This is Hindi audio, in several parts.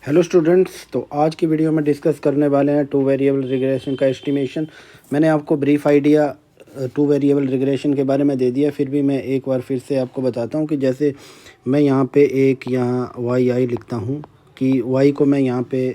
हेलो स्टूडेंट्स, तो आज की वीडियो में डिस्कस करने वाले हैं टू वेरिएबल रिग्रेशन का एस्टिमेशन। मैंने आपको brief idea two variable regression के बारे में दे दिया, फिर भी मैं एक बार फिर से आपको बताता हूं कि जैसे मैं यहां पे यहाँ वाई आई लिखता हूं कि वाई को मैं यहां पे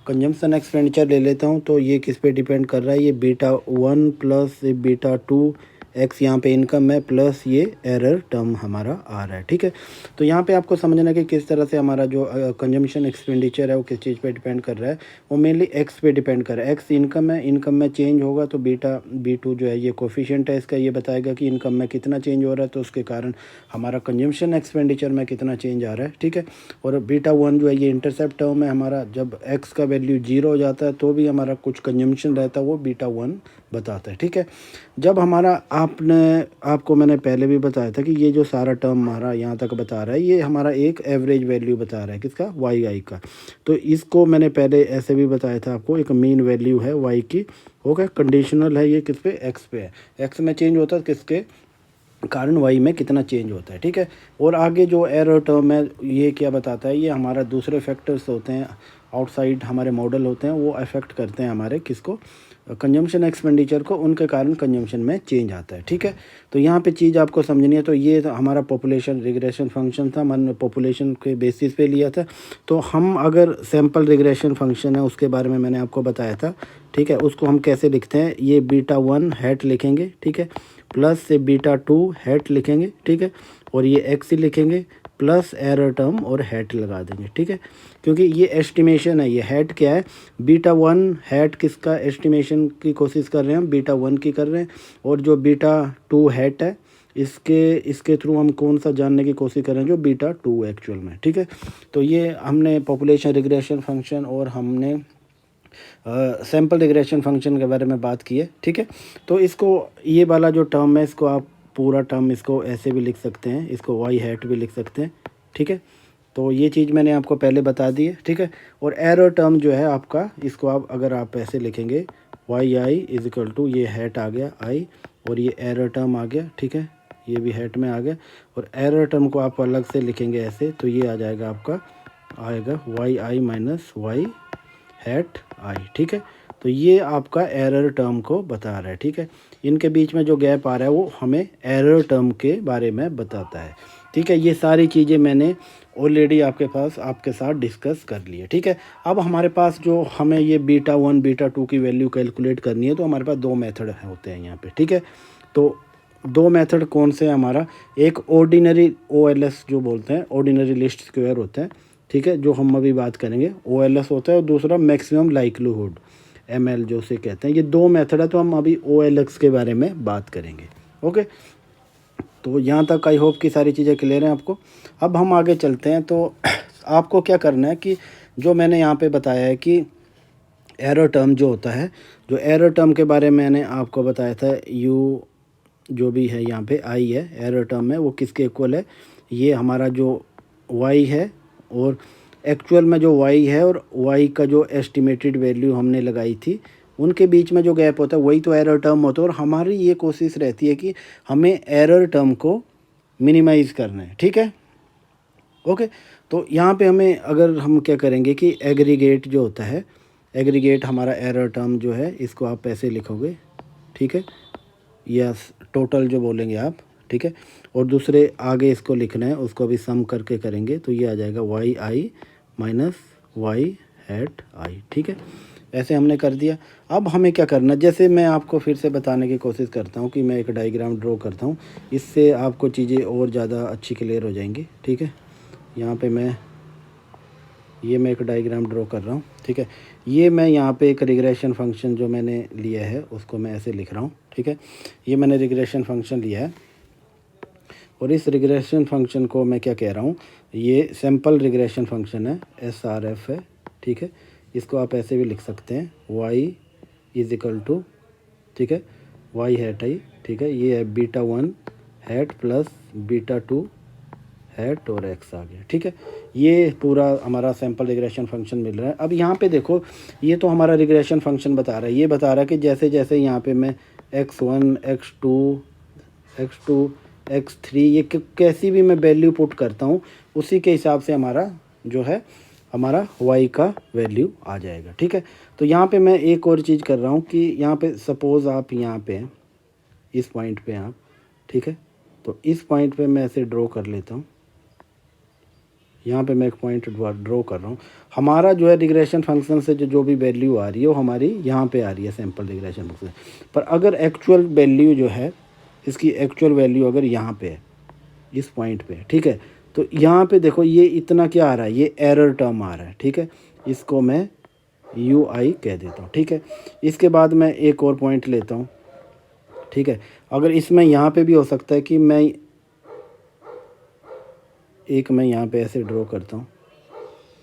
कंजम्पशन एक्सपेंडिचर ले लेता हूं, तो ये किस पे डिपेंड कर रहा है, ये बीटा 1 प्लस बीटा 2 एक्स यहाँ पे इनकम है प्लस ये एरर टर्म हमारा आ रहा है। ठीक है, तो यहाँ पे आपको समझना है कि किस तरह से हमारा जो कंजम्पशन एक्सपेंडिचर है वो किस चीज़ पे डिपेंड कर रहा है। वो मेनली एक्स पे डिपेंड कर रहा है। एक्स इनकम है, इनकम में चेंज होगा तो बीटा B2 जो है ये कोफिशिएंट है इसका, ये बताएगा कि इनकम में कितना चेंज हो रहा है, तो उसके कारण हमारा कंजम्पशन एक्सपेंडिचर में कितना चेंज आ रहा है। ठीक है, और बीटा 1 जो है ये इंटरसेप्ट टर्म है हमारा। जब एक्स का वैल्यू 0 हो जाता है तो भी हमारा कुछ कंजम्पशन रहता है, वो बीटा 1 बताता है। ठीक है, जब हमारा आपको मैंने पहले भी बताया था कि ये जो सारा टर्म हमारा यहाँ तक बता रहा है, ये हमारा एक एवरेज वैल्यू बता रहा है किसका, वाई आई का। तो इसको मैंने पहले ऐसे भी बताया था आपको, एक मीन वैल्यू है वाई की, ओके। कंडीशनल है ये किस पे, एक्स पे है। एक्स में चेंज होता है किसके कारण, वाई में कितना चेंज होता है। ठीक है, और आगे जो एरर टर्म है ये क्या बताता है, ये हमारा दूसरे फैक्टर्स होते हैं आउटसाइड हमारे मॉडल होते हैं, वो अफेक्ट करते हैं हमारे किसको, कंजम्पशन एक्सपेंडिचर को, उनके कारण कंजम्पशन में चेंज आता है। ठीक है, तो यहाँ पे चीज़ आपको समझनी है। तो ये हमारा पॉपुलेशन रिग्रेशन फंक्शन था, मैंने पॉपुलेशन के बेसिस पे लिया था। तो हम अगर सैम्पल रिग्रेशन फंक्शन है उसके बारे में मैंने आपको बताया था। ठीक है, उसको हम कैसे लिखते हैं, ये बीटा 1 हैट लिखेंगे, ठीक है, प्लस से बीटा 2 हैट लिखेंगे, ठीक है, और ये एक्स ही लिखेंगे प्लस एरर टर्म और हैट लगा देंगे। ठीक है, क्योंकि ये एस्टिमेशन है, ये हैट क्या है, बीटा 1 हैट किसका एस्टिमेशन की कोशिश कर रहे हैं हम, बीटा 1 की कर रहे हैं, और जो बीटा 2 हैट है इसके थ्रू हम कौन सा जानने की कोशिश कर रहे हैं, जो बीटा 2 एक्चुअल में। ठीक है, तो ये हमने पॉपुलेशन रिग्रेशन फंक्शन और हमने सैम्पल रिग्रेशन फंक्शन के बारे में बात की है। ठीक है, तो इसको ये वाला जो टर्म है इसको आप पूरा टर्म इसको ऐसे भी लिख सकते हैं, इसको वाई हैट भी लिख सकते हैं। ठीक है, तो ये चीज़ मैंने आपको पहले बता दी है। ठीक है, और एरर टर्म जो है आपका, इसको आप अगर आप ऐसे लिखेंगे y i is equal to, ये हैट आ गया आई और ये एरर टर्म आ गया। ठीक है, ये भी हैट में आ गया, और एरर टर्म को आप अलग से लिखेंगे ऐसे, तो ये आ जाएगा आपका, आएगा वाई आई माइनस वाई हैट आई। ठीक है, तो ये आपका एरर टर्म को बता रहा है। ठीक है, इनके बीच में जो गैप आ रहा है वो हमें एरर टर्म के बारे में बताता है। ठीक है, ये सारी चीज़ें मैंने ऑलरेडी आपके साथ डिस्कस कर ली है। ठीक है, अब हमारे पास जो हमें ये बीटा 1 बीटा 2 की वैल्यू कैलकुलेट करनी है, तो हमारे पास दो मेथड होते हैं यहाँ पे। ठीक है, तो दो मेथड कौन से हैं हमारा, एक ऑर्डिनरी OLS जो बोलते हैं, ऑर्डिनरी लिस्ट स्क्वायर होते हैं। ठीक है, जो हम अभी बात करेंगे OLS होता है, और दूसरा मैक्सिमम लाइक्लीहुड ML जो से कहते हैं। ये दो मेथड है, तो हम अभी OLX के बारे में बात करेंगे। ओके, तो यहाँ तक आई होप कि सारी चीज़ें क्लियर हैं आपको। अब हम आगे चलते हैं। तो आपको क्या करना है कि जो मैंने यहाँ पे बताया है कि एरर टर्म जो होता है, जो एरर टर्म के बारे में मैंने आपको बताया था, यू जो भी है यहाँ पे आई है एरर टर्म है, वो किसके इक्वल है, ये हमारा जो वाई है और एक्चुअल में जो वाई है, और वाई का जो एस्टिमेटेड वैल्यू हमने लगाई थी, उनके बीच में जो गैप होता है वही तो एरर टर्म होता है। और हमारी ये कोशिश रहती है कि हमें एरर टर्म को मिनिमाइज़ करना है। ठीक है, ओके, तो यहाँ पे हमें अगर हम क्या करेंगे कि एग्रीगेट जो होता है, एग्रीगेट हमारा एरर टर्म जो है, इसको आप ऐसे लिखोगे। ठीक है, यस टोटल जो बोलेंगे आप। ठीक है, और दूसरे आगे इसको लिखना है, उसको भी सम करके करेंगे, तो ये आ जाएगा वाई आई माइनस वाई हैट आई। ठीक है, ऐसे हमने कर दिया। अब हमें क्या करना, जैसे मैं आपको फिर से बताने की कोशिश करता हूँ कि मैं एक डायग्राम ड्रॉ करता हूँ, इससे आपको चीज़ें और ज़्यादा अच्छी क्लियर हो जाएंगी। ठीक है, यहाँ पे मैं एक डायग्राम ड्रॉ कर रहा हूँ। ठीक है, ये मैं यहाँ पे एक रिग्रेशन फंक्शन जो मैंने लिया है उसको मैं ऐसे लिख रहा हूँ। ठीक है, ये मैंने रिग्रेशन फंक्शन लिया है, और इस रिग्रेशन फंक्शन को मैं क्या कह रहा हूँ, ये सैम्पल रिग्रेशन फंक्शन है, SRF है। ठीक है, इसको आप ऐसे भी लिख सकते हैं, y इज इक्वल टू, ठीक है, वाई हैट आई। ठीक है, ये है beta 1 hat plus beta 2 hat और एक्स आ गया। ठीक है, ये पूरा हमारा सैम्पल रिग्रेशन फंक्शन मिल रहा है। अब यहाँ पे देखो, ये तो हमारा रिग्रेशन फंक्शन बता रहा है, ये बता रहा है कि जैसे जैसे यहाँ पे मैं x1 x2 x3 ये कैसी भी मैं वैल्यू पुट करता हूँ, उसी के हिसाब से हमारा जो है हमारा y का वैल्यू आ जाएगा। ठीक है, तो यहाँ पे मैं एक और चीज़ कर रहा हूँ कि यहाँ पे सपोज़ आप यहाँ पे हैं, इस पॉइंट पे आप, ठीक है, तो इस पॉइंट पे मैं ऐसे ड्रॉ कर लेता हूँ। यहाँ पे मैं एक पॉइंट ड्रॉ कर रहा हूँ। हमारा जो है रिग्रेशन फंक्शन से जो भी वैल्यू आ रही है वो हमारी यहाँ पे आ रही है सैम्पल रिग्रेशन फंक्शन। पर अगर एक्चुअल वैल्यू जो है, इसकी एक्चुअल वैल्यू अगर यहाँ पे है, इस पॉइंट पे, ठीक है, तो यहाँ पे देखो ये इतना क्या आ रहा है, ये एरर टर्म आ रहा है। ठीक है, इसको मैं UI कह देता हूँ। ठीक है, इसके बाद मैं एक और पॉइंट लेता हूँ। ठीक है, अगर इसमें यहाँ पे भी हो सकता है कि मैं यहाँ पे ऐसे ड्रॉ करता हूँ।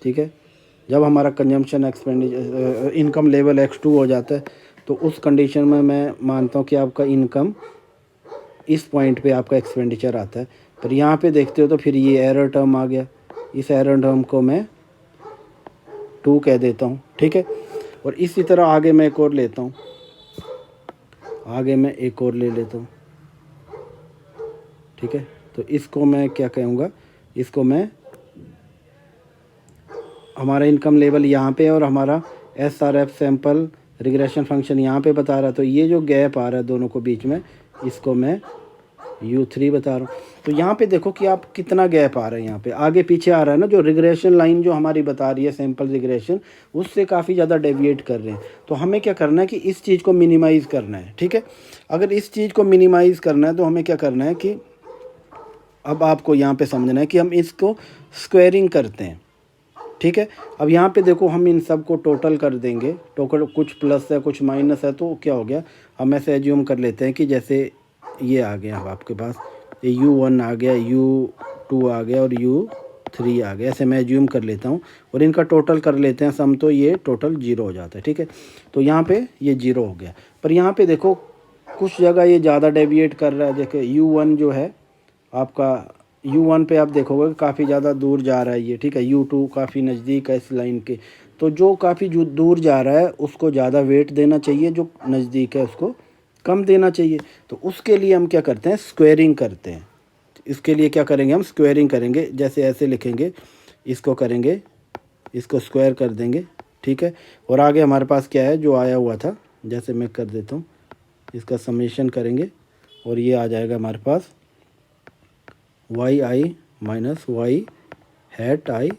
ठीक है, जब हमारा consumption expenditure income level X2 हो जाता है तो उस कंडीशन में मैं मानता हूँ कि आपका इनकम इस पॉइंट पे आपका एक्सपेंडिचर आता है। पर यहाँ पे देखते हो तो फिर ये एरर टर्म आ गया, इस एरर टर्म को मैं 2 कह देता हूँ। ठीक है, और इसी तरह आगे मैं एक और लेता हूँ, आगे मैं एक और ले लेता हूँ। ठीक है, तो इसको मैं क्या कहूँगा, इसको मैं, हमारा इनकम लेवल यहाँ पे और हमारा SRF सैम्पल रिग्रेशन फंक्शन यहाँ पे बता रहा है, तो ये जो गैप आ रहा है दोनों को बीच में, इसको मैं U3 बता रहा हूँ। तो यहाँ पे देखो कि आप कितना गैप आ रहा है, यहाँ पे आगे पीछे आ रहा है ना, जो रिग्रेशन लाइन जो हमारी बता रही है सैम्पल रिग्रेशन, उससे काफ़ी ज़्यादा डेविएट कर रहे हैं। तो हमें क्या करना है कि इस चीज़ को मिनिमाइज़ करना है। ठीक है, अगर इस चीज़ को मिनिमाइज़ करना है तो हमें क्या करना है कि अब आपको यहाँ पे समझना है कि हम इसको स्क्वायरिंग करते हैं। ठीक है, अब यहाँ पे देखो हम इन सब को टोटल कर देंगे, टोटल कुछ प्लस है कुछ माइनस है, तो क्या हो गया, हम ऐसे एज्यूम कर लेते हैं कि जैसे ये आ गया, अब आपके पास ये U1 आ गया, U2 आ गया और U3 आ गया, ऐसे मैं एज्यूम कर लेता हूँ और इनका टोटल कर लेते हैं सम, तो ये टोटल 0 हो जाता है। ठीक है, तो यहाँ पे ये 0 हो गया। पर यहाँ पे देखो कुछ जगह ये ज़्यादा डेविएट कर रहा है। देखो U1 जो है आपका, U1 पे आप देखोगे काफ़ी ज़्यादा दूर जा रहा है ये। ठीक है, U2 काफ़ी नज़दीक है इस लाइन के, तो जो काफ़ी जो दूर जा रहा है उसको ज़्यादा वेट देना चाहिए, जो नज़दीक है उसको कम देना चाहिए। तो उसके लिए हम क्या करते हैं, स्क्वेयरिंग करते हैं। इसके लिए क्या करेंगे, हम स्क्वेयरिंग करेंगे, जैसे ऐसे लिखेंगे, इसको करेंगे, इसको स्क्वायर कर देंगे। ठीक है, और आगे हमारे पास क्या है जो आया हुआ था, जैसे मैं कर देता हूँ, इसका समेशन करेंगे और ये आ जाएगा हमारे पास YI minus Y hat I,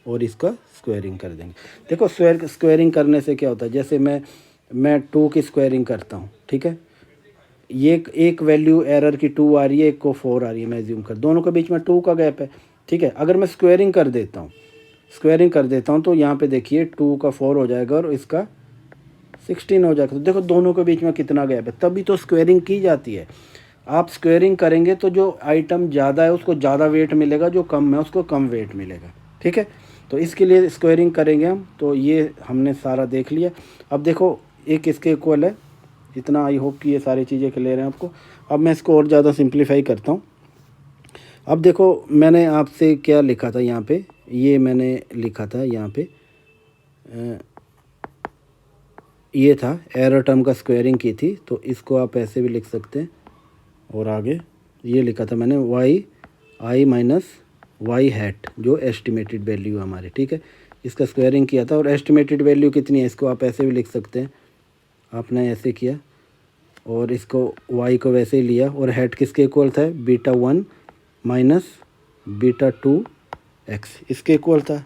और इसका स्क्वायरिंग कर देंगे। देखो स्क्वायरिंग करने से क्या होता है, जैसे मैं 2 की स्क्वायरिंग करता हूँ। ठीक है, ये एक वैल्यू एरर की 2 आ रही है, एक को 4 आ रही है, मैं एज्यूम कर, दोनों के बीच में 2 का गैप है। ठीक है, अगर मैं स्क्वायरिंग कर देता हूँ तो यहाँ पे देखिए 2 का 4 हो जाएगा और इसका 16 हो जाएगा। तो देखो दोनों के बीच में कितना गैप है, तभी तो स्क्वायरिंग की जाती है। आप स्क्वायरिंग करेंगे तो जो आइटम ज़्यादा है उसको ज़्यादा वेट मिलेगा, जो कम है उसको कम वेट मिलेगा। ठीक है, तो इसके लिए स्क्वायरिंग करेंगे हम। तो ये हमने सारा देख लिया। अब देखो एक इसके इक्वल है इतना, आई होप कि ये सारी चीज़ें क्लियर हैं आपको। अब मैं इसको और ज़्यादा सिंप्लीफाई करता हूँ। अब देखो मैंने आपसे क्या लिखा था यहाँ पे, ये मैंने लिखा था यहाँ पे, ये था एरर टर्म का स्क्वायरिंग की थी, तो इसको आप ऐसे भी लिख सकते हैं। और आगे ये लिखा था मैंने YI माइनस Y हैट, जो एस्टिमेटेड वैल्यू है हमारी। ठीक है, इसका स्क्वायरिंग किया था और एस्टिमेटेड वैल्यू कितनी है, इसको आप ऐसे भी लिख सकते हैं। आपने ऐसे किया और इसको Y को वैसे ही लिया, और हैट किसके इक्वल था, β1 माइनस β2 x, इसके इक्वल था।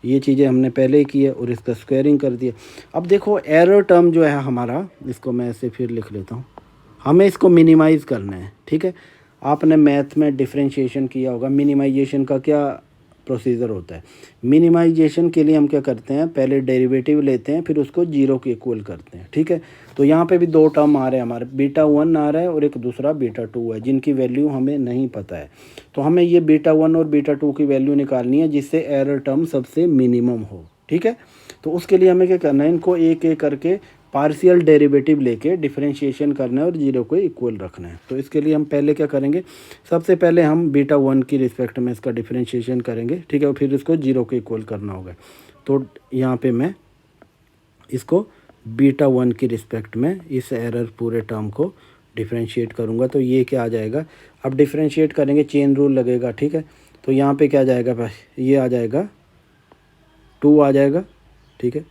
ये चीज़ें हमने पहले ही की है और इसका स्क्वायरिंग कर दिया। अब देखो एरर टर्म जो है हमारा, इसको मैं ऐसे फिर लिख लेता हूँ, हमें इसको मिनिमाइज़ करना है। ठीक है, आपने मैथ में डिफरेंशिएशन किया होगा, मिनिमाइजेशन का क्या प्रोसीजर होता है। मिनिमाइजेशन के लिए हम क्या करते हैं, पहले डेरिवेटिव लेते हैं, फिर उसको 0 के इक्वल करते हैं। ठीक है, तो यहाँ पे भी 2 टर्म आ रहे हैं हमारे, β1 आ रहा है और एक दूसरा β2 है, जिनकी वैल्यू हमें नहीं पता है। तो हमें ये β1 और β2 की वैल्यू निकालनी है जिससे एरर टर्म सबसे मिनिमम हो। ठीक है, तो उसके लिए हमें क्या करना है, इनको एक एक करके पार्शियल डेरिवेटिव लेके डिफरेंशिएशन करना है और 0 को इक्वल रखना है। तो इसके लिए हम पहले क्या करेंगे, सबसे पहले हम β1 की रिस्पेक्ट में इसका डिफरेंशिएशन करेंगे। ठीक है, और फिर इसको 0 को इक्वल करना होगा। तो यहाँ पे मैं इसको β1 की रिस्पेक्ट में इस एरर पूरे टर्म को डिफरेंशिएट करूँगा। तो ये क्या आ जाएगा, अब डिफरेंशिएट करेंगे, चेन रूल लगेगा। ठीक है, तो यहाँ पे क्या आ जाएगा, ये आ जाएगा 2 आ जाएगा, ठीक है।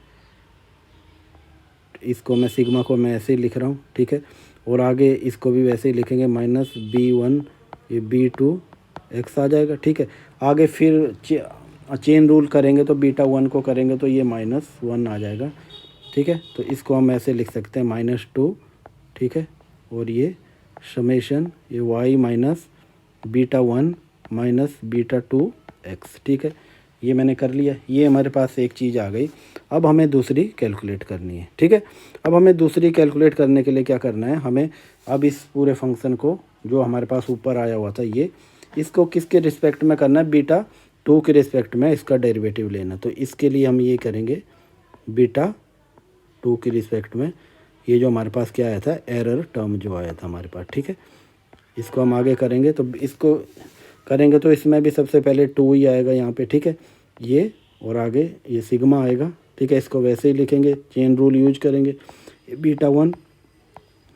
इसको मैं सिग्मा को मैं ऐसे ही लिख रहा हूँ, ठीक है। और आगे इसको भी वैसे ही लिखेंगे माइनस B1, ये B2 x आ जाएगा, ठीक है। आगे फिर चेन रूल करेंगे तो β1 को करेंगे तो ये -1 आ जाएगा, ठीक है। तो इसको हम ऐसे लिख सकते हैं -2, ठीक है। और ये समेशन ये y माइनस β1 माइनस β2 x, ठीक है। ये मैंने कर लिया, ये हमारे पास एक चीज़ आ गई। अब हमें दूसरी कैलकुलेट करनी है, ठीक है। अब हमें दूसरी कैलकुलेट करने के लिए क्या करना है, हमें अब इस पूरे फंक्शन को जो हमारे पास ऊपर आया हुआ था ये, इसको किसके रिस्पेक्ट में करना है, β2 के रिस्पेक्ट में इसका डेरिवेटिव लेना। तो इसके लिए हम ये करेंगे β2 के रिस्पेक्ट में, ये जो हमारे पास क्या आया था, एरर टर्म जो आया था हमारे पास, ठीक है। इसको हम आगे करेंगे, तो इसको करेंगे तो इसमें भी सबसे पहले 2 ही आएगा यहाँ पे, ठीक है। ये और आगे ये सिग्मा आएगा, ठीक है। इसको वैसे ही लिखेंगे, चेन रूल यूज करेंगे, β1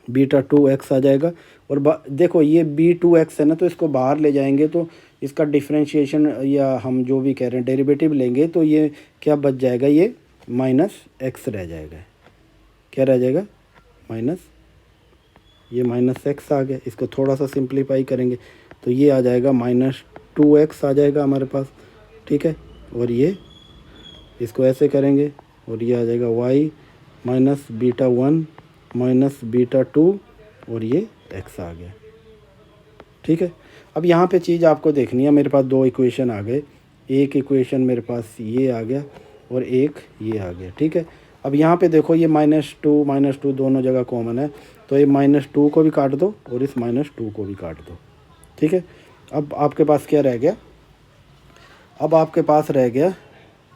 β2 x आ जाएगा। और देखो ये B2x है ना, तो इसको बाहर ले जाएंगे तो इसका डिफ्रेंशिएशन या हम जो भी कह रहे हैं डेरिवेटिव लेंगे तो ये क्या बच जाएगा, ये -x रह जाएगा। क्या रह जाएगा, ये -x आ गया। इसको थोड़ा सा सिंप्लीफाई करेंगे तो ये आ जाएगा -2x आ जाएगा हमारे पास, ठीक है। और ये इसको ऐसे करेंगे और ये आ जाएगा y माइनस β1 माइनस β2 और ये x आ गया, ठीक है। अब यहाँ पे चीज़ आपको देखनी है, मेरे पास 2 इक्वेशन आ गए, एक इक्वेशन मेरे पास ये आ गया और एक ये आ गया, ठीक है। अब यहाँ पे देखो ये -2 दोनों जगह कॉमन है, तो ये -2 को भी काट दो और इस -2 को भी काट दो, ठीक है। अब आपके पास क्या रह गया, अब आपके पास रह गया,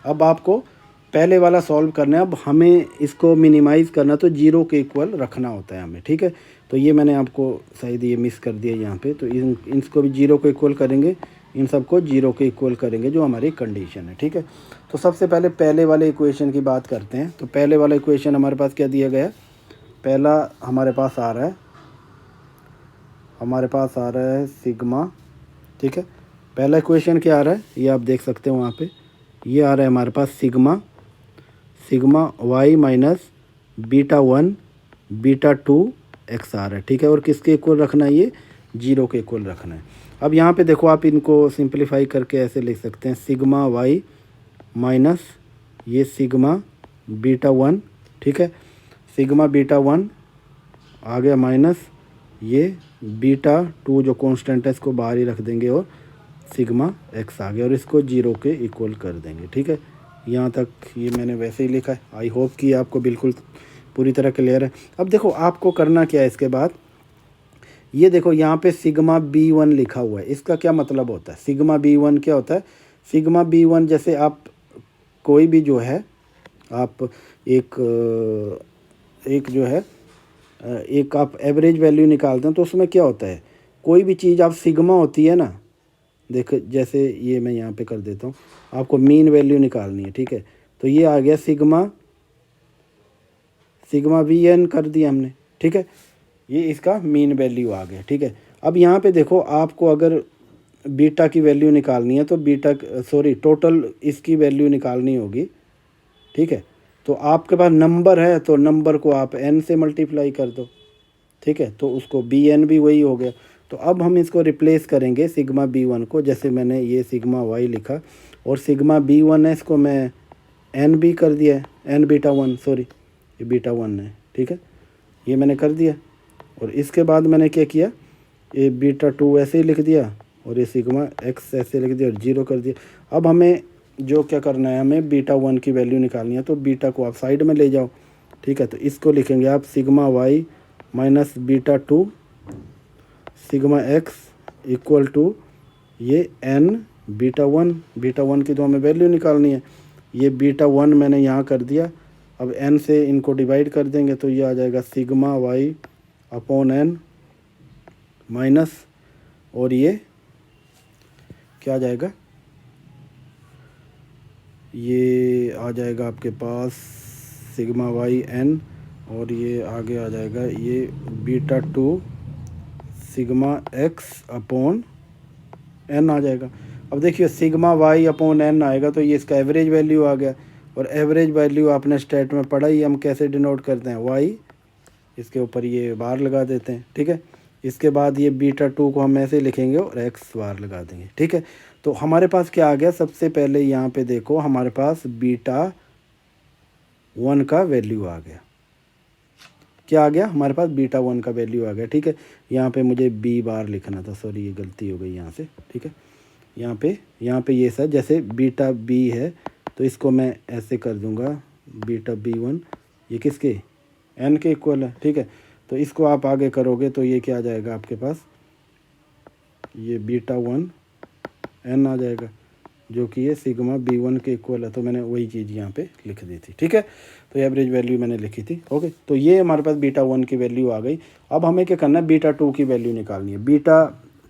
अब आपको पहले वाला सॉल्व करना है। अब हमें इसको मिनिमाइज़ करना तो 0 के इक्वल रखना होता है हमें, ठीक है। तो ये मैंने आपको शायद ये मिस कर दिया यहाँ पे, तो इसको भी 0 को इक्वल करेंगे, इन सबको 0 के इक्वल करेंगे जो हमारी कंडीशन है, ठीक है। तो सबसे पहले वाले इक्वेशन की बात करते हैं। तो पहले वाला इक्वेशन हमारे पास क्या दिया गया है, पहला हमारे पास आ रहा है सिग्मा, ठीक है। पहला इक्वेशन क्या आ रहा है, ये आप देख सकते हो वहाँ पे, ये आ रहा है हमारे पास सिग्मा y माइनस β1 β2 x आ रहा है, ठीक है। और किसके इक्वल रखना है, ये 0 के इक्वल रखना है। अब यहाँ पे देखो आप इनको सिंप्लीफाई करके ऐसे लिख सकते हैं, सिग्मा y माइनस ये सिग्मा β1, ठीक है। सिग्मा β1 आ गया माइनस ये β2 जो कांस्टेंट है इसको बाहर ही रख देंगे और सिग्मा x आ गया और इसको 0 के इक्वल कर देंगे, ठीक है। यहाँ तक ये मैंने वैसे ही लिखा है। आई होप कि आपको बिल्कुल पूरी तरह क्लियर है। अब देखो आपको करना क्या है, इसके बाद ये देखो यहाँ पे सिग्मा B1 लिखा हुआ है, इसका क्या मतलब होता है, सिग्मा B1 क्या होता है, सिग्मा B1 जैसे आप कोई भी जो है आप एक जो है एक आप एवरेज वैल्यू निकालते हैं तो उसमें क्या होता है, कोई भी चीज़ आप सिग्मा होती है ना, देखो जैसे ये मैं यहाँ पे कर देता हूँ, आपको मीन वैल्यू निकालनी है, ठीक है। तो ये आ गया सिग्मा VN कर दिया हमने, ठीक है। ये इसका मीन वैल्यू आ गया, ठीक है। अब यहाँ पे देखो आपको अगर बीटा की वैल्यू निकालनी है तो टोटल इसकी वैल्यू निकालनी होगी, ठीक है। तो आपके पास नंबर है तो नंबर को आप n से मल्टीप्लाई कर दो, ठीक है। तो उसको BN भी वही हो गया। तो अब हम इसको रिप्लेस करेंगे सिग्मा B1 को, जैसे मैंने ये सिग्मा y लिखा और सिग्मा B1 है इसको मैं n भी कर दिया है, n β1 ये β1 है, ठीक है। ये मैंने कर दिया और इसके बाद मैंने क्या किया, ये β2 ऐसे ही लिख दिया और ये सिग्मा x ऐसे लिख दिया और 0 कर दिया। अब हमें जो क्या करना है, हमें β1 की वैल्यू निकालनी है, तो बीटा को आप साइड में ले जाओ, ठीक है। तो इसको लिखेंगे आप sigma y minus β2 sigma x equal to ये n β1 की तो हमें वैल्यू निकालनी है, ये β1 मैंने यहाँ कर दिया। अब n से इनको डिवाइड कर देंगे तो ये आ जाएगा sigma y upon n minus और ये क्या आ जाएगा, ये आ जाएगा आपके पास सिग्मा y n और ये आगे आ जाएगा ये β2 सिग्मा x अपॉन n आ जाएगा। अब देखिए सिग्मा y अपॉन n आएगा तो ये इसका एवरेज वैल्यू आ गया। और एवरेज वैल्यू आपने स्टेट में पढ़ा ही, हम कैसे डिनोट करते हैं, वाई, इसके ऊपर ये बार लगा देते हैं, ठीक है। इसके बाद ये बीटा 2 को हम ऐसे लिखेंगे और एक्स बार लगा देंगे, ठीक है। तो हमारे पास क्या आ गया, सबसे पहले यहाँ पे देखो हमारे पास बीटा 1 का वैल्यू आ गया। क्या आ गया, हमारे पास बीटा 1 का वैल्यू आ गया, ठीक है। यहाँ पे मुझे बी बार लिखना था, सॉरी ये गलती हो गई यहाँ से, ठीक है। यहाँ पे ये सर जैसे बीटा बी है तो इसको मैं ऐसे कर दूंगा, बीटा B1, ये किसके, एन के इक्वल है, ठीक है। तो इसको आप आगे करोगे तो ये क्या आ जाएगा आपके पास, ये बीटा 1 एन आ जाएगा, जो कि ये सिग्मा B1 के इक्वल है। तो मैंने वही चीज़ यहाँ पे लिख दी थी, ठीक है। तो एवरेज वैल्यू मैंने लिखी थी, ओके। तो ये हमारे पास बीटा 1 की वैल्यू आ गई। अब हमें क्या करना है, बीटा 2 की वैल्यू निकालनी है। बीटा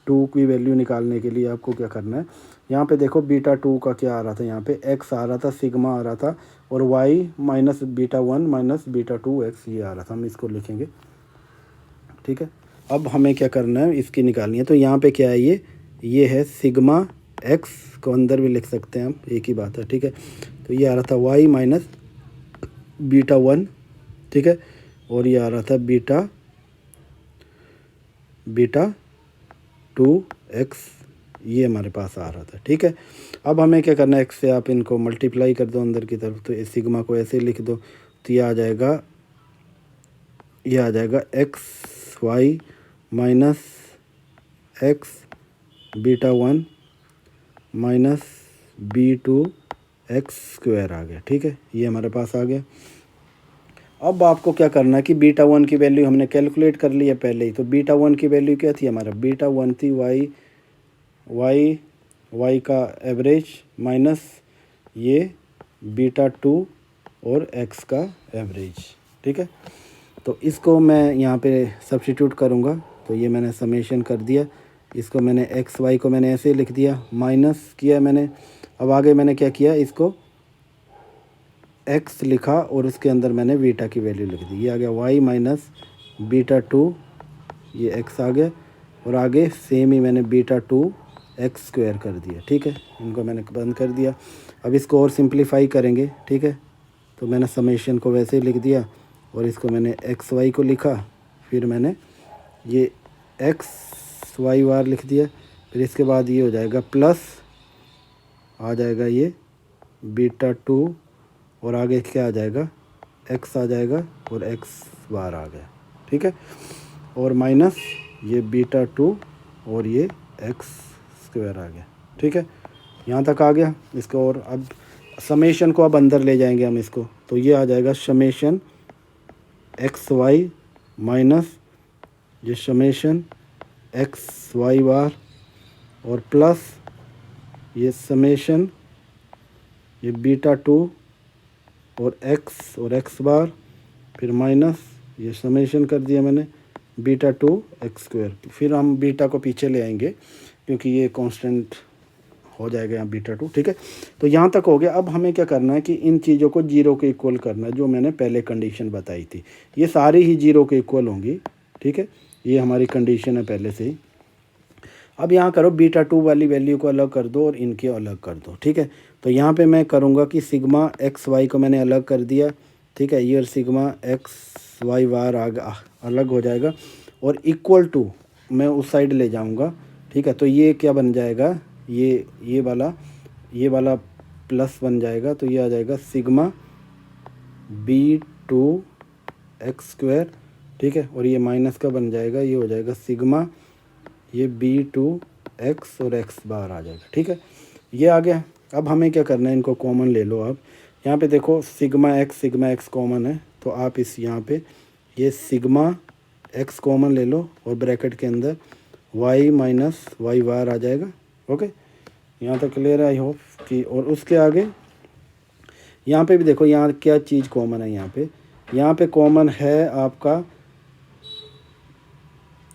2 की वैल्यू निकालने के लिए आपको क्या करना है, यहाँ पे देखो बीटा 2 का क्या आ रहा था, यहाँ पे एक्स आ रहा था, सिग्मा आ रहा था, और y minus beta 1 minus beta 2 x ये आ रहा था, हम इसको लिखेंगे, ठीक है। अब हमें क्या करना है, इसकी निकालनी है। तो यहाँ पे क्या है, ये है सिग्मा एक्स को अंदर भी लिख सकते हैं हम, एक ही बात है, ठीक है। तो ये आ रहा था वाई माइनस बीटा 1, ठीक है, और ये आ रहा था बीटा 2 एक्स, ये हमारे पास आ रहा था, ठीक है। अब हमें क्या करना है, एक्स से आप इनको मल्टीप्लाई कर दो अंदर की तरफ, तो इस सिग्मा को ऐसे लिख दो, तो ये आ जाएगा x y minus x beta 1 minus B2 x square आ गया, ठीक है। ये हमारे पास आ गया। अब आपको क्या करना है कि बीटा 1 की वैल्यू हमने कैलकुलेट कर ली है पहले ही। तो बीटा 1 की वैल्यू क्या थी, हमारा बीटा 1 थी वाई का एवरेज माइनस ये बीटा 2 और एक्स का एवरेज, ठीक है। तो इसको मैं यहाँ पे सब्स्टिट्यूट करूँगा, तो ये मैंने समेशन कर दिया, इसको मैंने एक्स वाई को मैंने ऐसे लिख दिया, माइनस किया मैंने। अब आगे मैंने क्या किया, इसको एक्स लिखा और उसके अंदर मैंने बीटा की वैल्यू लिख दी, ये आ गया वाई माइनस बीटा 2, ये एक्स आ गया, और आगे सेम ही मैंने बीटा 2 एक्स स्क्वायर कर दिया, ठीक है। इनको मैंने बंद कर दिया। अब इसको और सिंप्लीफाई करेंगे, ठीक है। तो मैंने समेशन को वैसे ही लिख दिया और इसको मैंने एक्स वाई को लिखा, फिर मैंने ये एक्स वाई बार लिख दिया, फिर इसके बाद ये हो जाएगा प्लस आ जाएगा ये बीटा 2, और आगे क्या आ जाएगा, एक्स आ जाएगा और एक्स बार आ गया, ठीक है, और माइनस ये बीटा 2 और ये एक्स स्क्वायर आ गया, ठीक है। यहाँ तक आ गया इसको। और अब समेशन को अब अंदर ले जाएंगे हम इसको, तो ये आ जाएगा समेशन एक्स वाई माइनस ये समेशन एक्स वाई बार, और प्लस ये समेशन ये बीटा 2 और एक्स बार, फिर माइनस ये समेशन कर दिया मैंने बीटा 2 एक्स स्क्वायर। फिर हम बीटा को पीछे ले आएंगे क्योंकि ये कांस्टेंट हो जाएगा यहाँ बीटा 2, ठीक है। तो यहाँ तक हो गया। अब हमें क्या करना है कि इन चीज़ों को जीरो के इक्वल करना है, जो मैंने पहले कंडीशन बताई थी, ये सारी ही जीरो के इक्वल होंगी, ठीक है। ये हमारी कंडीशन है पहले से ही। अब यहाँ करो बीटा 2 वाली वैल्यू को अलग कर दो और इनके अलग कर दो, ठीक है। तो यहाँ पे मैं करूँगा कि सिग्मा एक्स वाई को मैंने अलग कर दिया, ठीक है, ये सिग्मा एक्स वाई बार अलग हो जाएगा, और इक्वल टू मैं उस साइड ले जाऊँगा, ठीक है। तो ये क्या बन जाएगा, ये वाला प्लस बन जाएगा, तो ये आ जाएगा सिग्मा B2 एक्स स्क्वायर, ठीक है, और ये माइनस का बन जाएगा, ये हो जाएगा सिग्मा ये B2 एक्स और एक्स बार आ जाएगा, ठीक है। ये आ गया। अब हमें क्या करना है, इनको कॉमन ले लो आप। यहाँ पे देखो सिग्मा एक्स कॉमन है, तो आप इस यहाँ पे ये सिग्मा एक्स कॉमन ले लो और ब्रैकेट के अंदर वाई माइनस वाई बार आ जाएगा, ओके। यहाँ तक क्लियर है आई होप कि। और उसके आगे यहाँ पे भी देखो, यहाँ क्या चीज़ कॉमन है, यहाँ पे कॉमन है आपका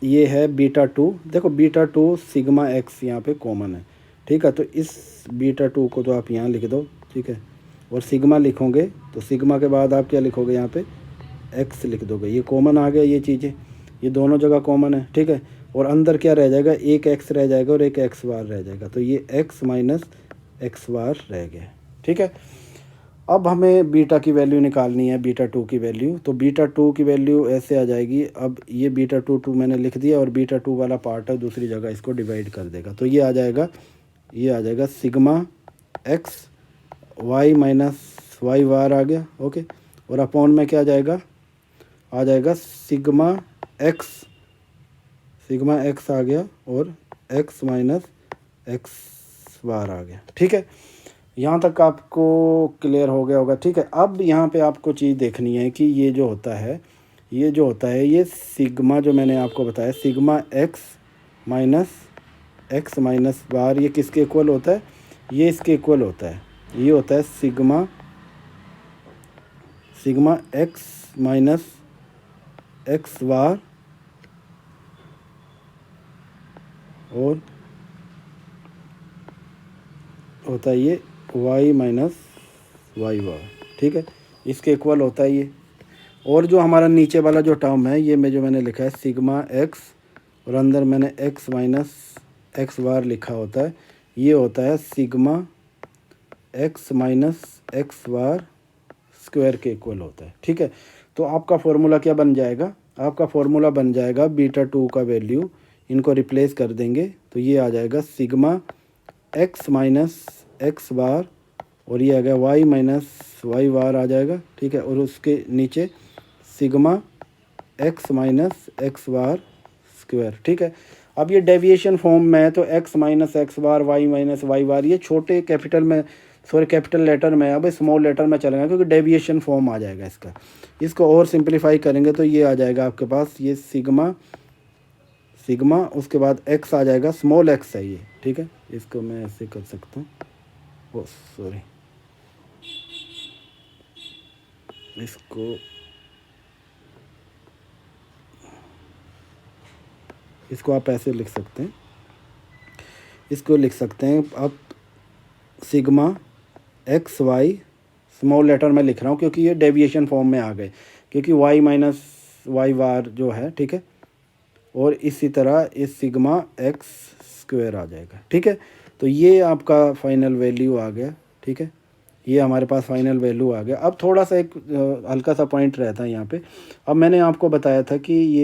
ये है बीटा 2। देखो बीटा 2 सिग्मा एक्स यहाँ पे कॉमन है, ठीक है। तो इस बीटा 2 को तो आप यहाँ लिख दो, ठीक है, और सिग्मा लिखोगे तो सिग्मा के बाद आप क्या लिखोगे, यहाँ पे एक्स लिख दोगे, ये कॉमन आ गया, ये चीज़ें ये दोनों जगह कॉमन है, ठीक है। और अंदर क्या रह जाएगा, एक एक्स रह जाएगा और एक एक्स बार रह जाएगा, तो ये एक्स माइनस एक्स बार रह गया, ठीक है। अब हमें बीटा की वैल्यू निकालनी है, बीटा 2 की वैल्यू। तो बीटा 2 की वैल्यू ऐसे आ जाएगी। अब ये बीटा 2 मैंने लिख दिया और बीटा 2 वाला पार्ट है दूसरी जगह, इसको डिवाइड कर देगा। तो ये आ जाएगा sigma x y minus y bar आ गया, ओके। और अपॉन में क्या आ जाएगा सिग्मा एक्स आ गया और एक्स माइनस एक्स बार आ गया, ठीक है। यहाँ तक आपको क्लियर हो गया होगा, ठीक है। अब यहाँ पे आपको चीज़ देखनी है कि ये जो होता है ये सिग्मा जो मैंने आपको बताया, सिग्मा एक्स माइनस बार, ये किसके इक्वल होता है? ये इसके इक्वल होता है। ये होता है सिग्मा एक्स माइनस एक्स बार और होता है ये वाई माइनस वाई बार, ठीक है। इसके इक्वल होता है ये। और जो हमारा नीचे वाला जो टर्म है, ये जो मैंने लिखा है सिग्मा एक्स और अंदर मैंने एक्स माइनस एक्स बार लिखा होता है, ये होता है sigma x minus x bar square के इक्वल होता है, ठीक है। तो आपका फॉर्मूला क्या बन जाएगा? आपका फॉर्मूला बन जाएगा बीटा 2 का वैल्यू, इनको रिप्लेस कर देंगे तो ये आ जाएगा सिग्मा एक्स माइनस एक्स बार और ये आ गया वाई माइनस वाई बार आ जाएगा, ठीक है। और उसके नीचे sigma x minus x bar square, ठीक है। अब ये डेविएशन फॉर्म में है तो एक्स माइनस एक्स बार वाई माइनस वाई बार ये छोटे कैपिटल लेटर में, अब स्मॉल लेटर में चलेगा क्योंकि डेविएशन फॉर्म आ जाएगा इसका। इसको और सिंप्लीफाई करेंगे तो ये आ जाएगा आपके पास ये सिग्मा उसके बाद एक्स आ जाएगा, स्मॉल एक्स है ये, ठीक है। इसको मैं ऐसे कर सकता हूँ, ओ सॉरी, इसको आप ऐसे लिख सकते हैं, इसको लिख सकते हैं अब sigma x y, small letter में लिख रहा हूँ क्योंकि ये डेविएशन फॉर्म में आ गए, क्योंकि वाई माइनस वाई बार जो है, ठीक है। और इसी तरह इस सिग्मा एक्स स्क्वायर आ जाएगा, ठीक है। तो ये आपका फाइनल वैल्यू आ गया, ठीक है। ये हमारे पास फाइनल वैल्यू आ गया। अब थोड़ा सा एक हल्का सा पॉइंट रहता है यहाँ पे। अब मैंने आपको बताया था कि ये